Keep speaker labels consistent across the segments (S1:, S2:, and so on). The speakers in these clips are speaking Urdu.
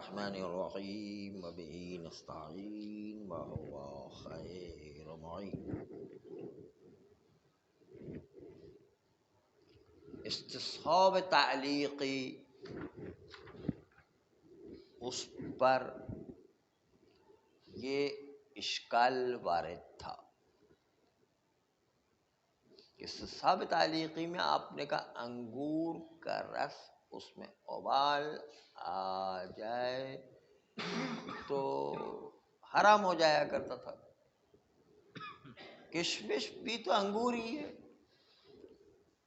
S1: الرحمن الرحیم وبہ نستعین وهو خیر معین۔ استصحاب تعلیقی، اس پر یہ اشکال وارد تھا۔ استصحاب تعلیقی میں آپ نے کہا انگور کا رس اس میں ابال آ جائے تو حرام ہو جایا کرتا تھا۔ کشمش بھی تو انگور ہی ہے،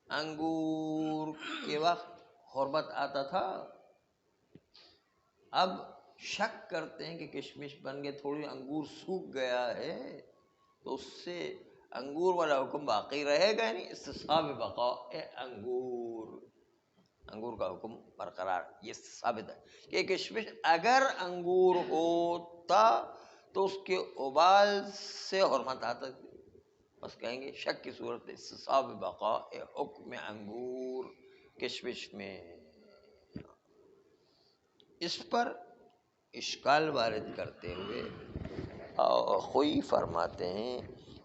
S1: انگور کے وقت حرمت آتا تھا۔ اب شک کرتے ہیں کہ کشمش بن گئے، تھوڑی انگور سوکھ گیا ہے تو اس سے انگور والا حکم باقی رہے گا نہیں۔ استصحاب بقاء انگور، انگور کا حکم برقرار، یہ ثابت ہے کہ کشمش اگر انگور ہوتا تو اس کے ابال سے حرمت آتا تھی۔ بس کہیں گے شک کی صورت استصحاب بقاء حکم انگور کشمش میں۔ اس پر اشکال وارد کرتے ہوئے خوئی فرماتے ہیں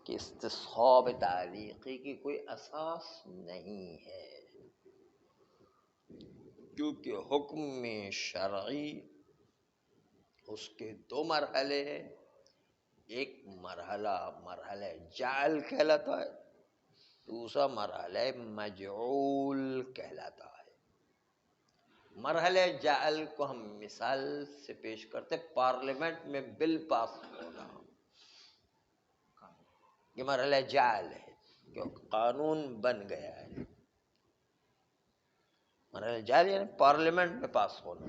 S1: کہ استصحاب تعلیقی کی کوئی اساس نہیں ہے، کیونکہ حکم شرعی اس کے دو مرحلے ہیں۔ ایک مرحلہ جعل کہلاتا ہے، دوسرا مرحلہ مجعول کہلاتا ہے۔ مرحلہ جعل کو ہم مثال سے پیش کرتے، پارلیمنٹ میں بل پاس ہونا، یہ مرحلہ جعل ہے کہ قانون بن گیا ہے۔ مرحلہ جعل یعنی پارلیمنٹ میں پاس ہونا۔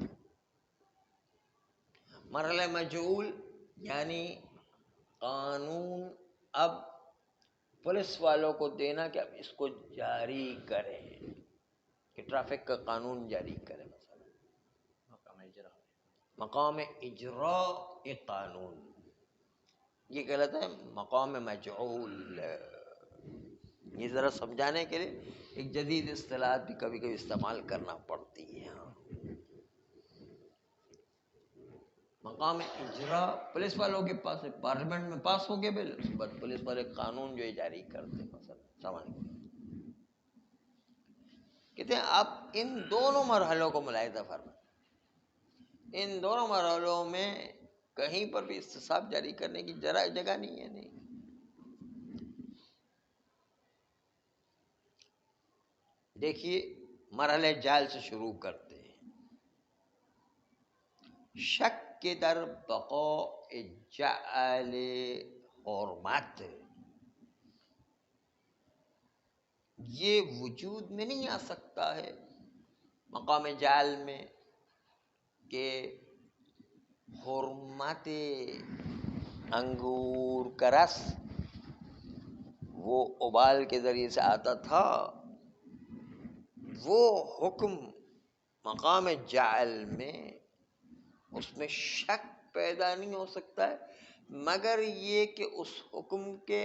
S1: مرحلہ مجعول یعنی قانون اب پولیس والوں کو دینا کہ اب اس کو جاری کریں، کہ ٹریفک کا قانون جاری کریں، مثلا مقام اجراء قانون، یہ کہلاتا ہے مقام مجعول۔ یہ ذرا سمجھانے کے لیے ایک جدید اصطلاحات بھی کبھی کبھی استعمال کرنا پڑتی ہے۔ مقام اجراء پولیس والوں کے پاس ہے، پارلیمنٹ میں پاس ہو گئے بل، اس کے بعد پولیس والے قانون جو ہے جاری کرتے ہیں، مثلا سامان کہتے ہیں۔ آپ ان دونوں مرحلوں کو ملاحظہ فرمائیں، ان دونوں مرحلوں میں کہیں پر بھی استصحاب جاری کرنے کی ذرا جگہ نہیں ہے۔ نہیں، دیکھیے مرحلہ جعل سے شروع کرتے ہیں۔ شک کے در بقاء جعل حرمت، یہ وجود میں نہیں آ سکتا ہے مقام جعل میں کہ حرمت انگور کا رس وہ ابال کے ذریعے سے آتا تھا، وہ حکم مقام جعل میں اس میں شک پیدا نہیں ہو سکتا ہے، مگر یہ کہ اس حکم کے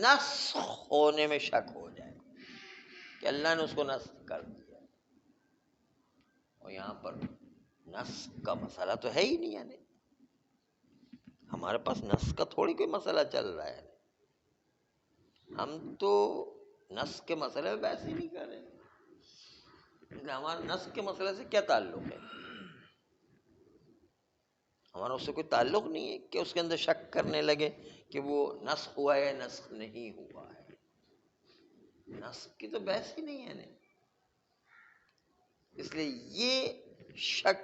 S1: نسخ ہونے میں شک ہو جائے کہ اللہ نے اس کو نسخ کر دیا، اور یہاں پر نسخ کا مسئلہ تو ہے ہی نہیں۔ یعنی ہمارے پاس نسخ کا تھوڑی کوئی مسئلہ چل رہا ہے، ہم تو نسخ کے مسئلے میں بحث ہی نہیں کر رہے، ہمارا نسخ کے مسئلے سے کیا تعلق ہے؟ ہمارا اس سے کوئی تعلق نہیں ہے کہ اس کے اندر شک کرنے لگے کہ وہ نسخ ہوا ہے نسخ نہیں ہوا ہے۔ نسخ کی تو بحث ہی نہیں ہے نہیں، اس لیے یہ شک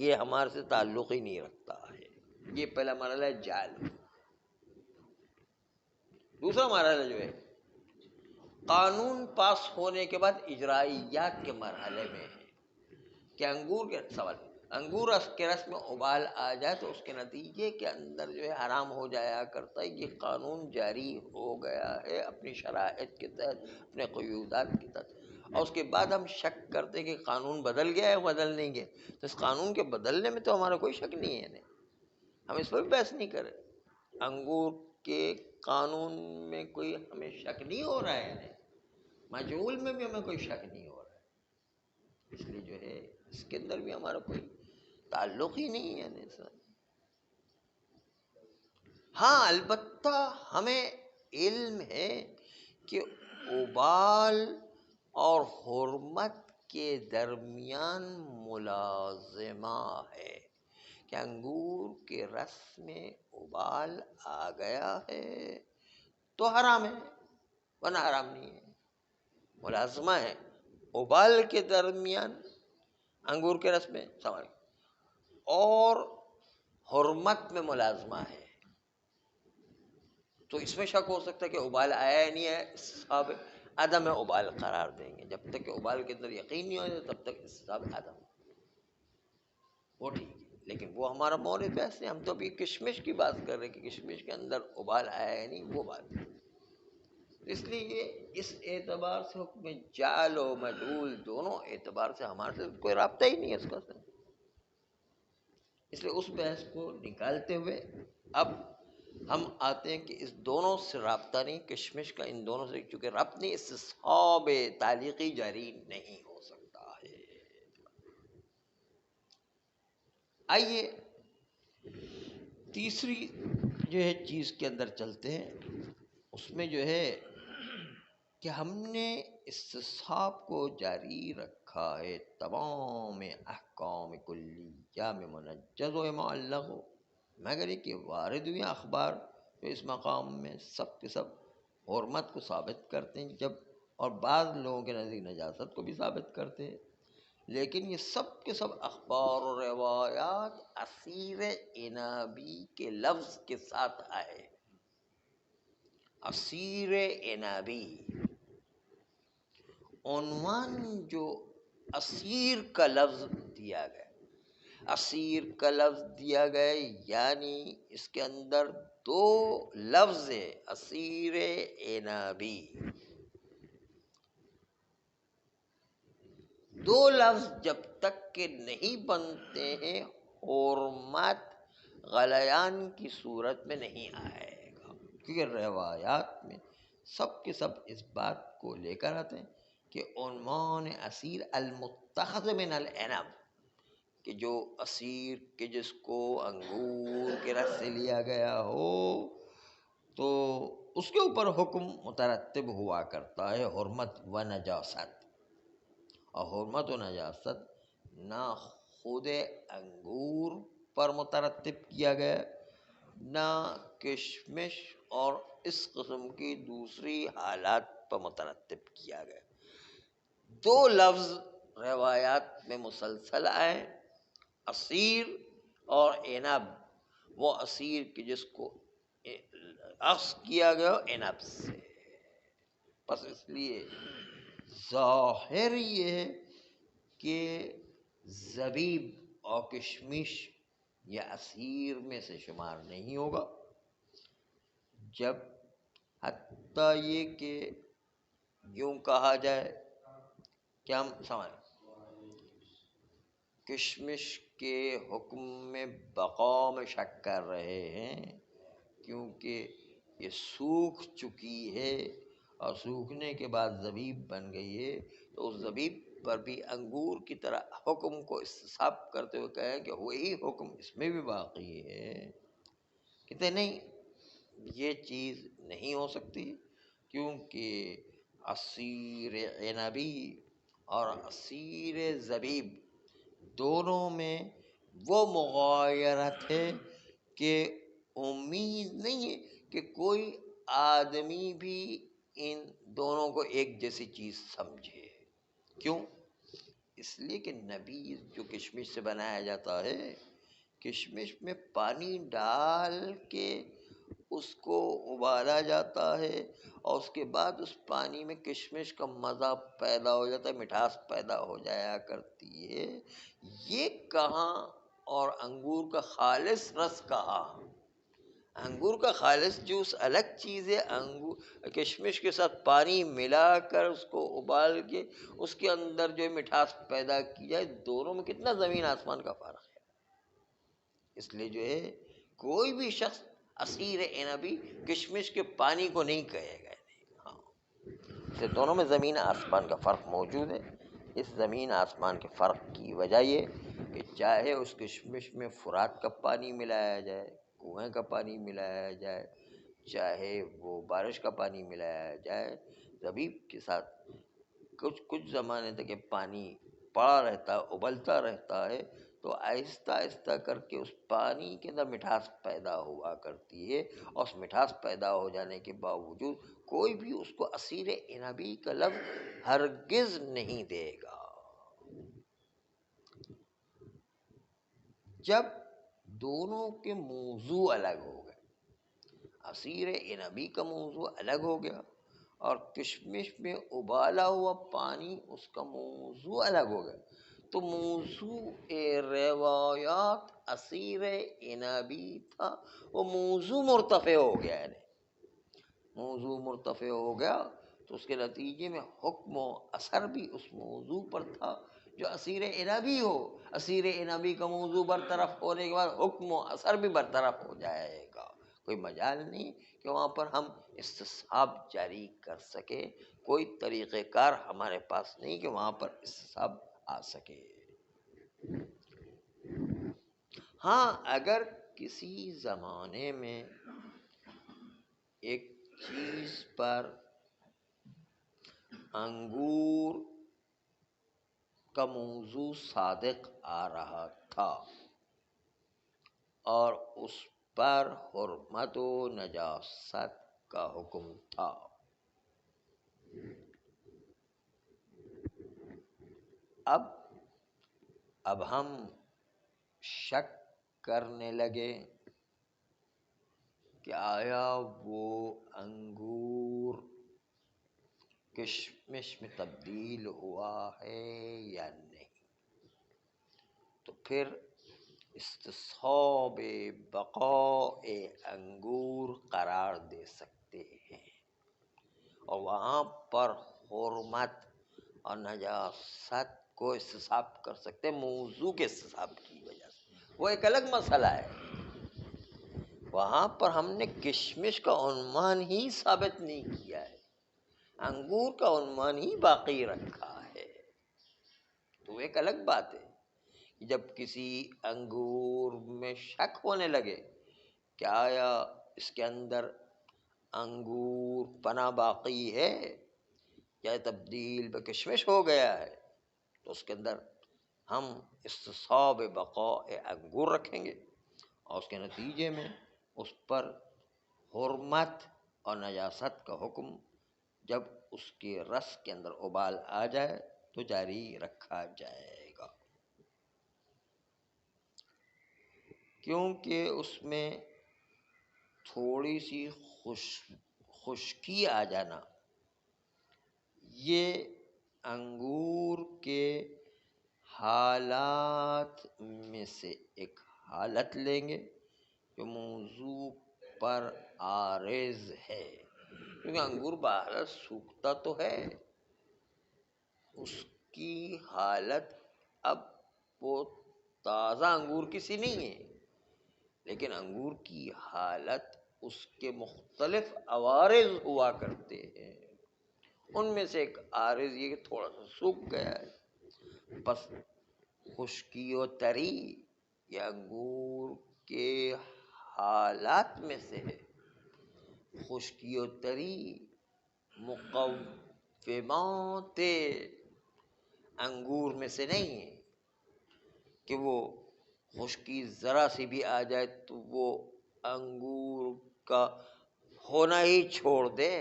S1: یہ ہمارے سے تعلق ہی نہیں رکھتا ہے۔ یہ پہلا مرحلہ ہے جعل۔ دوسرا مرحلہ جو ہے قانون پاس ہونے کے بعد اجرائیات کے مرحلے میں ہے کہ انگور کے سوال، انگور کے رس میں ابال آ جائے تو اس کے نتیجے کے اندر جو ہے حرام ہو جایا کرتا ہے۔ یہ قانون جاری ہو گیا ہے اپنی شرائط کے تحت، اپنے قیودات کے تحت، اور اس کے بعد ہم شک کرتے کہ قانون بدل گیا ہے بدل نہیں گیا، تو اس قانون کے بدلنے میں تو ہمارا کوئی شک نہیں ہے، نہیں ہم اس پر بھی بحث نہیں کریں۔ انگور کے قانون میں کوئی ہمیں شک نہیں ہو رہا ہے، نہیں مجعول میں بھی ہمیں کوئی شک نہیں ہو رہا ہے، اس لیے جو ہے اس کے اندر بھی ہمارا کوئی تعلق ہی نہیں ہے سر. ہاں البتہ ہمیں علم ہے کہ ابال اور حرمت کے درمیان ملازمہ ہے کہ انگور کے رس میں ابال آ گیا ہے تو حرام ہے ورنہ حرام نہیں ہے. ملازمہ ہے ابال کے درمیان انگور کے رس میں سوال اور حرمت میں ملازمہ ہے. تو اس میں شک ہو سکتا ہے کہ ابال آیا ہے نہیں ہے, صاحب عدم ابال قرار دیں گے. جب تک کہ ابال کے اندر یقین نہیں ہو جائے تب تک صاحب عدم وہ ٹھیک ہے. لیکن وہ ہمارا مورد بحث ہے, ہم تو ابھی کشمش کی بات کر رہے ہیں کہ کشمش کے اندر ابال آیا ہے نہیں, وہ بات. اس لیے اس اعتبار سے حکم جعل و مجعول دونوں اعتبار سے ہمارے سے کوئی رابطہ ہی نہیں ہے اس کا. اس لیے اس بحث کو نکالتے ہوئے اب ہم آتے ہیں کہ اس دونوں سے رابطہ نہیں, کشمش کا ان دونوں سے چونکہ ربط نہیں, استصحاب تعلیقی جاری نہیں ہو سکتا ہے. آئیے تیسری جو ہے چیز کے اندر چلتے ہیں. اس میں جو ہے کہ ہم نے استصحاب کو جاری رکھا ہے تمام احکام کلیہ میں منجز و معلق ہو, مگر یہ کہ وارد ہوئے اخبار جو اس مقام میں سب کے سب حرمت کو ثابت کرتے ہیں, جب اور بعض لوگوں کے نزدیک نجاست کو بھی ثابت کرتے ہیں. لیکن یہ سب کے سب اخبار و روایات اسیر عنابی کے لفظ کے ساتھ آئے. اسیر عنابی عنوان جو اسیر کا لفظ دیا گیا, اسیر کا لفظ دیا گیا یعنی اس کے اندر دو لفظ ہے اسیر عنابی. دو لفظ جب تک کہ نہیں بنتے ہیں حرمت غلیان کی صورت میں نہیں آئے گا, کیونکہ روایات میں سب کے سب اس بات کو لے کر آتے ہیں کہ عنوان اسیر المتخذ من العنب, کہ جو اسیر کہ جس کو انگور کے رس سے لیا گیا ہو تو اس کے اوپر حکم مترتب ہوا کرتا ہے حرمت و نجاست. اور حرمت و نجاست نہ خود انگور پر مترتب کیا گیا نہ کشمش اور اس قسم کی دوسری حالات پر مترتب کیا گیا. دو لفظ روایات میں مسلسل آئے, اسیر اور عنب. وہ اسیر کہ جس کو اخذ کیا گیا عنب سے. بس اس لیے ظاہر یہ ہے کہ زبیب اور کشمش یہ اسیر میں سے شمار نہیں ہوگا, جب حتیٰ یہ کہ یوں کہا جائے کہ ہم سمجھ کشمش کے حکم میں بقا میں شک کر رہے ہیں کیونکہ یہ سوکھ چکی ہے اور سوکھنے کے بعد زبیب بن گئی ہے, تو اس زبیب پر بھی انگور کی طرح حکم کو استصحاب کرتے ہوئے کہیں کہ وہی حکم اس میں بھی باقی ہے. کہتے نہیں یہ چیز نہیں ہو سکتی, کیونکہ اسیر عنبی اور اسیر زبیب دونوں میں وہ مغایرت ہے کہ امید نہیں ہے کہ کوئی آدمی بھی ان دونوں کو ایک جیسی چیز سمجھے. کیوں؟ اس لیے کہ نبیذ جو کشمش سے بنایا جاتا ہے, کشمش میں پانی ڈال کے اس کو ابالا جاتا ہے اور اس کے بعد اس پانی میں کشمش کا مزہ پیدا ہو جاتا ہے, مٹھاس پیدا ہو جایا کرتی ہے. یہ کہاں اور انگور کا خالص رس کہاں؟ انگور کا خالص جوس الگ چیز ہے, انگور کشمش کے ساتھ پانی ملا کر اس کو ابال کے اس کے اندر جو مٹھاس پیدا کی جائے, دونوں میں کتنا زمین آسمان کا فرق ہے. اس لیے جو ہے کوئی بھی شخص اسیر عنبی کشمش کے پانی کو نہیں کہے گا. ہاں اس لیے دونوں میں زمین آسمان کا فرق موجود ہے. اس زمین آسمان کے فرق کی وجہ یہ کہ چاہے اس کشمش میں فرات کا پانی ملایا جائے، کنویں کا پانی ملایا جائے، چاہے وہ بارش کا پانی ملایا جائے، زبیب کے ساتھ کچھ زمانے تک یہ پانی پڑا رہتا ہے، ابلتا رہتا ہے، تو آہستہ آہستہ کر کے اس پانی کے اندر مٹھاس پیدا ہوا کرتی ہے، اور اس مٹھاس پیدا ہو جانے کے باوجود کوئی بھی اس کو عصیر عنبی کا لفظ ہرگز نہیں دے گا۔ جب دونوں کے موضوع الگ ہو گئے، عصیر عنبی کا موضوع الگ ہو گیا اور کشمش میں ابالا ہوا پانی اس کا موضوع الگ ہو گیا، تو موضوع روایات عصیر عنبی تھا، وہ موضوع مرتفع ہو گیا، یعنی موضوع مرتفع ہو گیا تو اس کے نتیجے میں حکم و اثر بھی اس موضوع پر تھا جو عصیر عنبی ہو۔ عصیر عنبی کا موضوع برطرف ہونے کے بعد حکم و اثر بھی برطرف ہو جائے گا، کوئی مجال نہیں کہ وہاں پر ہم استصحاب جاری کر سکے، کوئی طریقہ کار ہمارے پاس نہیں کہ وہاں پر استصحاب آ سکے۔ ہاں، اگر کسی زمانے میں ایک چیز پر انگور کا موضوع صادق آ رہا تھا اور اس پر حرمت و نجاست کا حکم تھا، اب ہم شک کرنے لگے کہ آیا وہ انگور کشمش میں تبدیل ہوا ہے یا نہیں، تو پھر استصحاب بقاء انگور قرار دے سکتے ہیں اور وہاں پر حرمت اور نجاست کو استصحاب کر سکتے ہیں موضوع کے استصحاب کی وجہ سے، وہ ایک الگ مسئلہ ہے۔ وہاں پر ہم نے کشمش کا عنوان ہی ثابت نہیں کیا ہے، انگور کا عنوان ہی باقی رکھا ہے، تو ایک الگ بات ہے۔ جب کسی انگور میں شک ہونے لگے کہ آیا اس کے اندر انگور پنا باقی ہے یا تبدیل بکشمش ہو گیا ہے، تو اس کے اندر ہم استصحاب بقاء انگور رکھیں گے اور اس کے نتیجے میں اس پر حرمت اور نجاست کا حکم جب اس کے رس کے اندر ابال آ جائے تو جاری رکھا جائے گا، کیونکہ اس میں تھوڑی سی خشکی آ جانا یہ انگور کے حالات میں سے ایک حالت لیں گے جو موضوع پر عارض ہے، کیونکہ انگور باہر سوکھتا تو ہے، اس کی حالت اب وہ تازہ انگور کی سی نہیں ہے، لیکن انگور کی حالت اس کے مختلف عوارض ہوا کرتے ہیں، ان میں سے ایک عارض یہ کہ تھوڑا سا سوکھ گیا ہے، بس خشکی و تری یہ انگور کے حالات میں سے ہے۔ خشکی و تری مقومات انگور میں سے نہیں ہے کہ وہ خشکی ذرا سی بھی آ جائے تو وہ انگور کا ہونا ہی چھوڑ دے،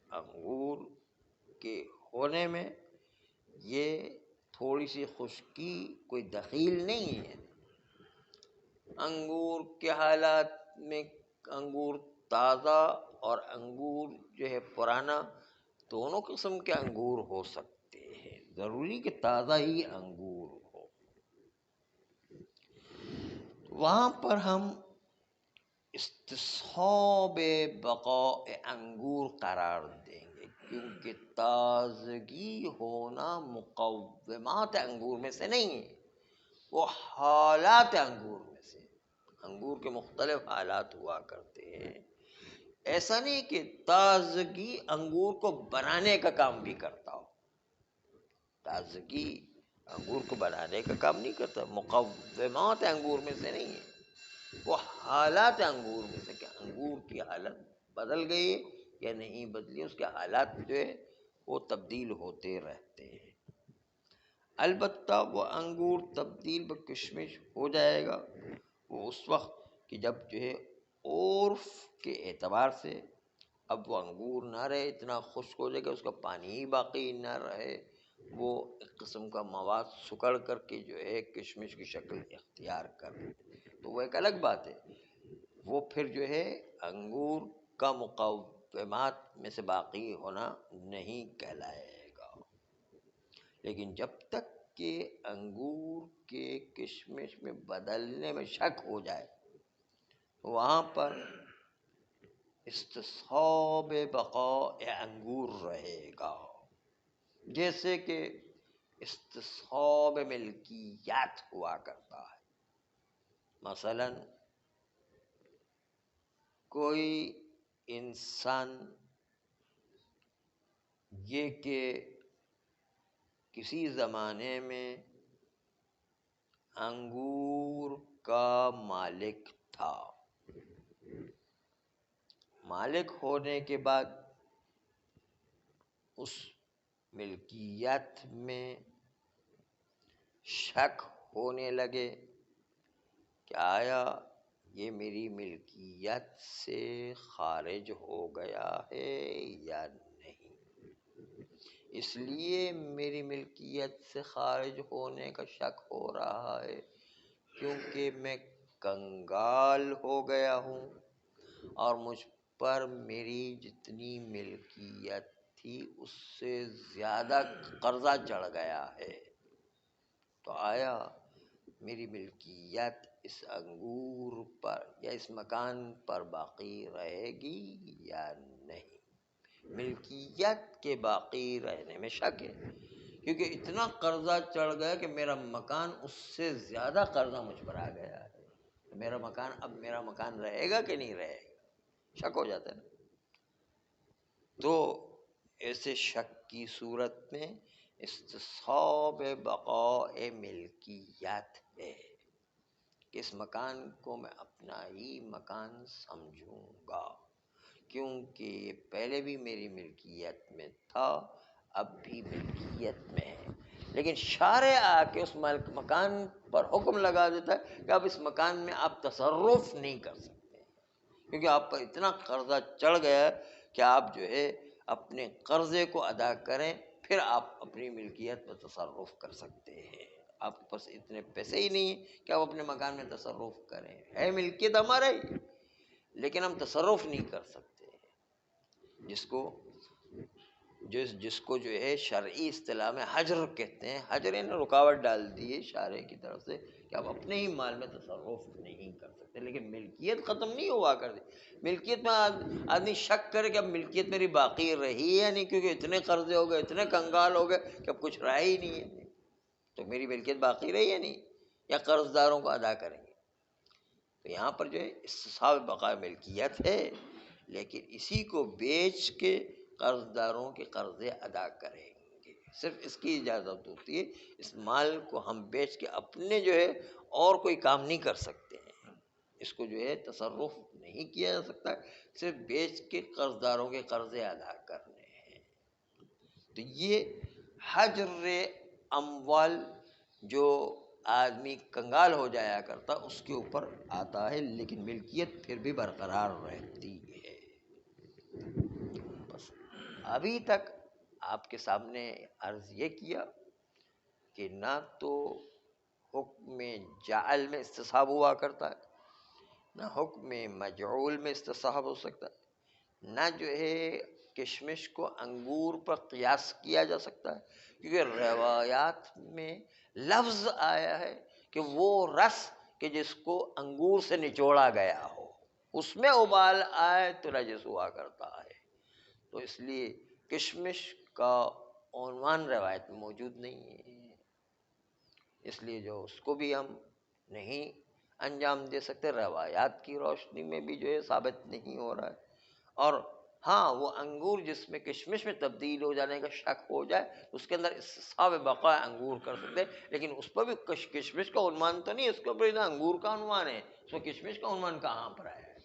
S1: انگور کے ہونے میں یہ تھوڑی سی خشکی کوئی دخیل نہیں ہے۔ انگور کے حالات میں انگور تازہ اور انگور جو ہے پرانا دونوں قسم کے انگور ہو سکتے ہیں، ضروری کہ تازہ ہی انگور ہو۔ وہاں پر ہم استصحاب بقاء انگور قرار دیں گے، کیونکہ تازگی ہونا مقومات انگور میں سے نہیں ہے، وہ حالات انگور میں سے، انگور کے مختلف حالات ہوا کرتے ہیں۔ ایسا نہیں کہ تازگی انگور کو بنانے کا کام بھی کرتا ہو، تازگی انگور کو بنانے کا کام نہیں کرتا. مقومات انگور میں سے نہیں ہے، وہ حالات انگور میں سے، کہ انگور کی حالت بدل گئی یا نہیں بدلی، اس کے حالات جو ہے وہ تبدیل ہوتے رہتے ہیں. البتہ وہ انگور تبدیل بکشمش ہو جائے گا وہ اس وقت کہ جب جو ہے عرف کے اعتبار سے اب وہ انگور نہ رہے، اتنا خشک ہو جائے گا، اس کا پانی ہی باقی نہ رہے، وہ ایک قسم کا مواد سکڑ کر کے جو ہے کشمش کی شکل اختیار کر لے، تو وہ ایک الگ بات ہے. وہ پھر جو ہے انگور کا مقومات میں سے باقی ہونا نہیں کہلائے گا. لیکن جب تک کہ انگور کے کشمش میں بدلنے میں شک ہو جائے، وہاں پر استصحاب بقاء انگور رہے گا. جیسے کہ استصحاب ملکیات ہوا کرتا ہے. مثلا کوئی انسان یہ کہ کسی زمانے میں انگور کا مالک تھا، مالک ہونے کے بعد اس ملکیت میں شک ہونے لگے کہ آیا یہ میری ملکیت سے خارج ہو گیا ہے یا نہیں. اس لیے میری ملکیت سے خارج ہونے کا شک ہو رہا ہے کیونکہ میں کنگال ہو گیا ہوں اور مجھ پر میری جتنی ملکیت تھی اس سے زیادہ قرضہ چڑھ گیا ہے. تو آیا میری ملکیت اس انگور پر یا اس مکان پر باقی رہے گی یا نہیں؟ ملکیت کے باقی رہنے میں شک ہے، کیونکہ اتنا قرضہ چڑھ گیا کہ میرا مکان اس سے زیادہ قرضہ مجھ پر آ گیا ہے. میرا مکان رہے گا کہ نہیں رہے گا، شک ہو جاتا ہے نا. تو ایسے شک کی صورت میں استصحاب بقاء ملکیت ہے کہ اس مکان کو میں اپنا ہی مکان سمجھوں گا کیونکہ یہ پہلے بھی میری ملکیت میں تھا، اب بھی ملکیت میں ہے. لیکن شارع آ کے اس مکان پر حکم لگا دیتا ہے کہ اب اس مکان میں آپ تصرف نہیں کر سکتے کیونکہ آپ پر اتنا قرضہ چڑھ گیا کہ آپ جو ہے اپنے قرضے کو ادا کریں پھر آپ اپنی ملکیت پر تصرف کر سکتے ہیں. آپ کے پاس اتنے پیسے ہی نہیں ہیں کہ آپ اپنے مکان میں تصرف کریں. ہے ملکیت ہمارا ہی لیکن ہم تصرف نہیں کر سکتے. جس کو جو ہے شرعی اصطلاح میں حجر کہتے ہیں. حجر نے رکاوٹ ڈال دی ہے شارع کی طرف سے کہ آپ اپنے ہی مال میں تصرف نہیں کر سکتے. لیکن ملکیت ختم نہیں ہوا کر دی. ملکیت میں آدمی شک کرے کہ اب ملکیت میری باقی رہی ہے نہیں، کیونکہ اتنے قرضے ہو گئے، اتنے کنگال ہو گئے کہ اب کچھ رہا ہی نہیں ہے. تو میری ملکیت باقی رہی ہے نہیں یا قرض داروں کو ادا کریں گے. تو یہاں پر جو ہے استصحاب بقاء ملکیت ہے، لیکن اسی کو بیچ کے قرض داروں کے قرضے ادا کریں گے. صرف اس کی اجازت ہوتی ہے. اس مال کو ہم بیچ کے اپنے جو ہے اور کوئی کام نہیں کر سکتے ہیں، اس کو جو ہے تصرف نہیں کیا جا سکتا، صرف بیچ کے قرض داروں کے قرضے ادا کرنے ہیں. تو یہ حجر اموال جو آدمی کنگال ہو جایا کرتا اس کے اوپر آتا ہے، لیکن ملکیت پھر بھی برقرار رہتی ہے. بس ابھی تک آپ کے سامنے عرض یہ کیا کہ نہ تو حکم جعل میں استصحاب ہوا کرتا ہے، نہ حکم مجعول میں استصحاب ہو سکتا ہے، نہ جو ہے کشمش کو انگور پر قیاس کیا جا سکتا ہے، کیونکہ روایات میں لفظ آیا ہے کہ وہ رس کہ جس کو انگور سے نچوڑا گیا ہو اس میں ابال آئے تو نجس ہوا کرتا ہے. تو اس لیے کشمش کا عنوان روایت میں موجود نہیں ہے، اس لیے جو اس کو بھی ہم نہیں انجام دے سکتے. روایات کی روشنی میں بھی جو ہے ثابت نہیں ہو رہا ہے. اور ہاں وہ انگور جس میں کشمش میں تبدیل ہو جانے کا شک ہو جائے تو اس کے اندر استصحاب بقاء انگور کر سکتے، لیکن اس پر بھی کشمش کا عنوان تو نہیں، اس کے اوپر انگور کا عنوان ہے، اس میں کشمش کا عنوان کہاں پر آیا ہے؟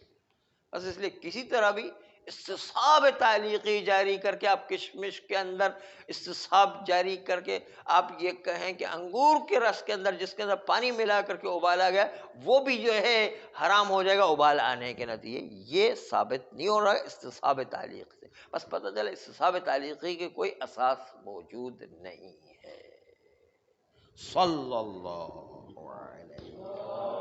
S1: بس اس لیے کسی طرح بھی استصحاب تعلیقی جاری کر کے آپ کشمش کے اندر استصحاب جاری کر کے آپ یہ کہیں کہ انگور کے رس کے اندر جس کے اندر پانی ملا کر کے ابالا گیا وہ بھی جو ہے حرام ہو جائے گا ابال آنے کے نتیجے، یہ ثابت نہیں ہو رہا ہے استصحاب تعلیق سے، بس پتہ چلا استصحاب تعلیقی کے کوئی اساس موجود نہیں ہے۔ صلی اللہ علیہ وسلم۔